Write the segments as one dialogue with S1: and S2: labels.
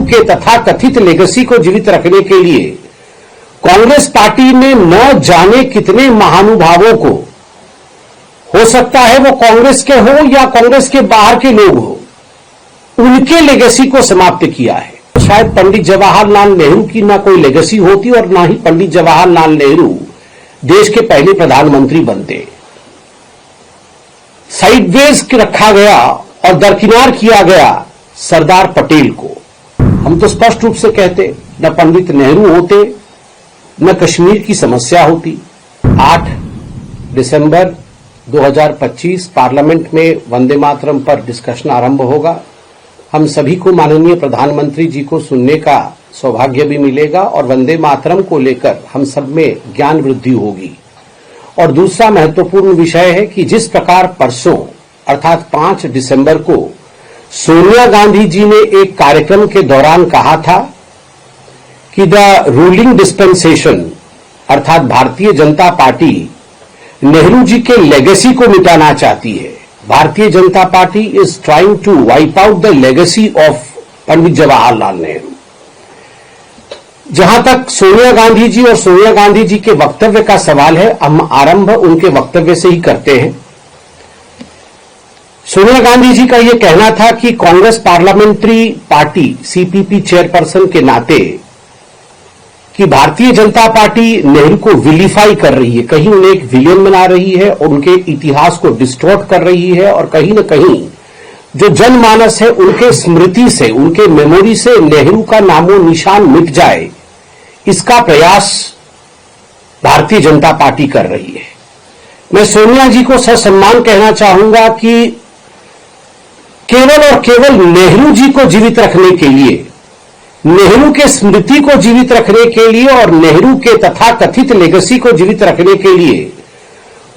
S1: के तथा कथित लेगेसी को जीवित रखने के लिए कांग्रेस पार्टी ने न जाने कितने महानुभावों को, हो सकता है वो कांग्रेस के हो या कांग्रेस के बाहर के लोग हो, उनके लेगेसी को समाप्त किया है। शायद पंडित जवाहरलाल नेहरू की ना कोई लेगेसी होती और ना ही पंडित जवाहरलाल नेहरू देश के पहले प्रधानमंत्री बनते। साइडवेज रखा गया और दरकिनार किया गया सरदार पटेल को। हम तो स्पष्ट रूप से कहते, न पंडित नेहरू होते, न कश्मीर की समस्या होती। 8 दिसंबर 2025 पार्लियामेंट में वंदे मातरम पर डिस्कशन आरंभ होगा। हम सभी को माननीय प्रधानमंत्री जी को सुनने का सौभाग्य भी मिलेगा और वंदे मातरम को लेकर हम सब में ज्ञान वृद्धि होगी। और दूसरा महत्वपूर्ण विषय है कि जिस प्रकार परसों अर्थात 5 दिसंबर को सोनिया गांधी जी ने एक कार्यक्रम के दौरान कहा था कि द रूलिंग डिस्पेंसेशन अर्थात भारतीय जनता पार्टी नेहरू जी के लेगेसी को मिटाना चाहती है। Bharatiya Janata party is trying to wipe out the legacy of Pandit Jawaharlal Nehru. जहां तक सोनिया गांधी जी और सोनिया गांधी जी के वक्तव्य का सवाल है, हम आरंभ उनके वक्तव्य से ही करते हैं। सोनिया गांधी जी का यह कहना था कि Congress parliamentary party CPP chairperson के नाते कि भारतीय जनता पार्टी नेहरू को विलीफाई कर रही है, कहीं उन्हें एक विलेन बना रही है और उनके इतिहास को डिस्टॉर्ट कर रही है और कहीं न कहीं जो जनमानस है उनके स्मृति से, उनके मेमोरी से नेहरू का नामो निशान मिट जाए, इसका प्रयास भारतीय जनता पार्टी कर रही है। मैं सोनिया जी को ससम्मान कहना चाहूंगा कि केवल और केवल नेहरू जी को जीवित रखने के लिए, नेहरू के स्मृति को जीवित रखने के लिए और नेहरू के तथा कथित लेगेसी को जीवित रखने के लिए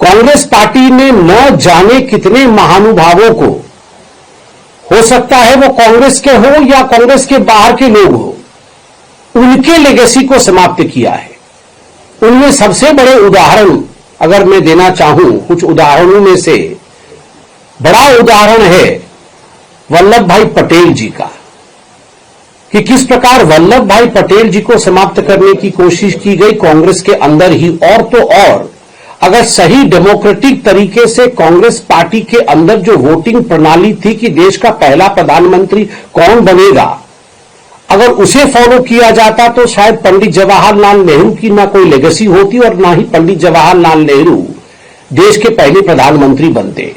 S1: कांग्रेस पार्टी ने न जाने कितने महानुभावों को, हो सकता है वो कांग्रेस के हो या कांग्रेस के बाहर के लोग हो, उनके लेगेसी को समाप्त किया है। उनमें सबसे बड़े उदाहरण अगर मैं देना चाहूं, कुछ उदाहरणों में से बड़ा उदाहरण है वल्लभ भाई पटेल जी का, कि किस प्रकार वल्लभ भाई पटेल जी को समाप्त करने की कोशिश की गई कांग्रेस के अंदर ही। और तो और अगर सही डेमोक्रेटिक तरीके से कांग्रेस पार्टी के अंदर जो वोटिंग प्रणाली थी कि देश का पहला प्रधानमंत्री कौन बनेगा, अगर उसे फॉलो किया जाता तो शायद पंडित जवाहरलाल नेहरू की ना कोई लेगेसी होती और ना ही पंडित जवाहरलाल नेहरू देश के पहले प्रधानमंत्री बनते।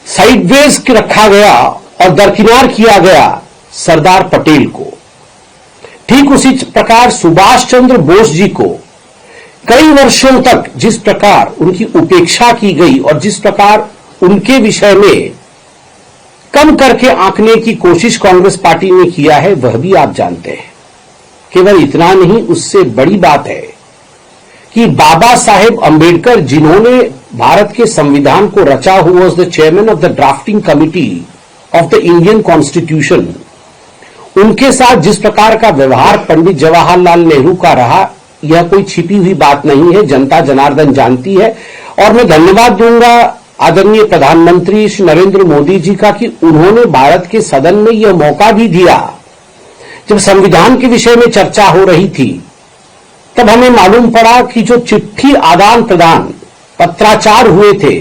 S1: साइडवेज रखा गया और दरकिनार किया गया सरदार पटेल को। ठीक उसी प्रकार सुभाष चंद्र बोस जी को कई वर्षों तक जिस प्रकार उनकी उपेक्षा की गई और जिस प्रकार उनके विषय में कम करके आंकने की कोशिश कांग्रेस पार्टी ने किया है, वह भी आप जानते हैं। केवल इतना नहीं, उससे बड़ी बात है कि बाबा साहेब अंबेडकर जिन्होंने भारत के संविधान को रचा, who was the chairman of the drafting committee of the Indian constitution, उनके साथ जिस प्रकार का व्यवहार पंडित जवाहरलाल नेहरू का रहा, यह कोई छिपी हुई बात नहीं है, जनता जनार्दन जानती है। और मैं धन्यवाद दूंगा आदरणीय प्रधानमंत्री श्री नरेंद्र मोदी जी का कि उन्होंने भारत के सदन में यह मौका भी दिया। जब संविधान के विषय में चर्चा हो रही थी तब हमें मालूम पड़ा कि जो चिट्ठी आदान प्रदान पत्राचार हुए थे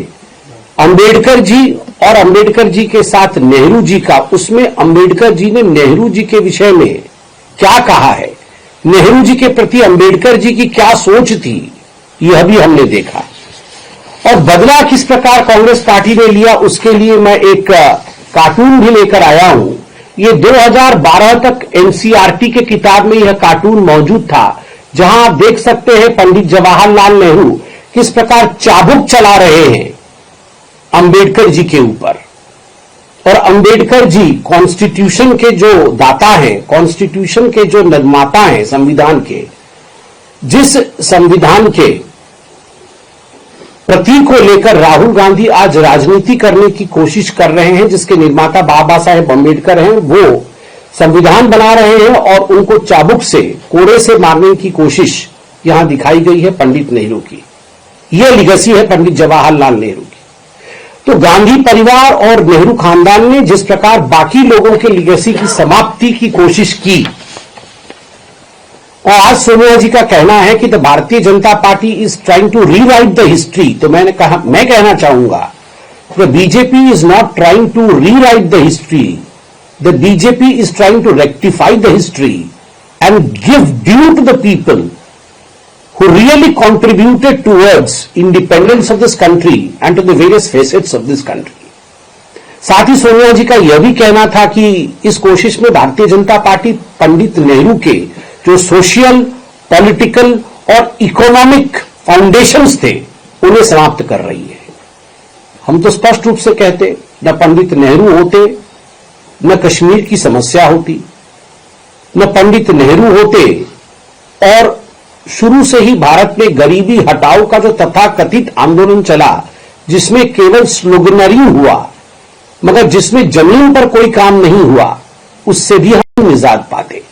S1: अंबेडकर जी और अंबेडकर जी के साथ नेहरू जी का, उसमें अंबेडकर जी ने नेहरू जी के विषय में क्या कहा है, नेहरू जी के प्रति अंबेडकर जी की क्या सोच थी, यह भी हमने देखा। और बदला किस प्रकार कांग्रेस पार्टी ने लिया, उसके लिए मैं एक कार्टून भी लेकर आया हूं। ये 2012 तक एनसीईआरटी के किताब में यह कार्टून मौजूद था, जहां आप देख सकते हैं पंडित जवाहरलाल नेहरू किस प्रकार चाबुक चला रहे हैं अंबेडकर जी के ऊपर। और अंबेडकर जी कॉन्स्टिट्यूशन के जो दाता हैं, कॉन्स्टिट्यूशन के जो निर्माता हैं संविधान के, जिस संविधान के प्रतीक को लेकर राहुल गांधी आज राजनीति करने की कोशिश कर रहे हैं, जिसके निर्माता बाबा साहेब अंबेडकर हैं, वो संविधान बना रहे हैं और उनको चाबुक से, कोड़े से मारने की कोशिश यहां दिखाई गई है पंडित नेहरू की। यह लीगेसी है पंडित जवाहरलाल नेहरू की। तो गांधी परिवार और नेहरू खानदान ने जिस प्रकार बाकी लोगों के लिगेसी की समाप्ति की कोशिश की, और आज सोनिया जी का कहना है कि the Bharatiya Janata party is trying to rewrite the history, तो मैं कहना चाहूंगा the BJP is not trying to rewrite the history, the BJP is trying to rectify the history and give due to the people who really contributed towards independence of this country and to the various facets of this country. साथ ही सोनिया जी का यह भी कहना था कि इस कोशिश में भारतीय जनता पार्टी पंडित नेहरू के जो सोशल, पॉलिटिकल और इकोनॉमिक फाउंडेशंस थे उन्हें समाप्त कर रही है। हम तो स्पष्ट रूप से कहते, न पंडित नेहरू होते, न कश्मीर की समस्या होती, न पंडित नेहरू होते, और शुरू से ही भारत में गरीबी हटाओ का जो तथाकथित आंदोलन चला, जिसमें केवल स्लोगनरी हुआ मगर जिसमें जमीन पर कोई काम नहीं हुआ, उससे भी हम निजात पाते।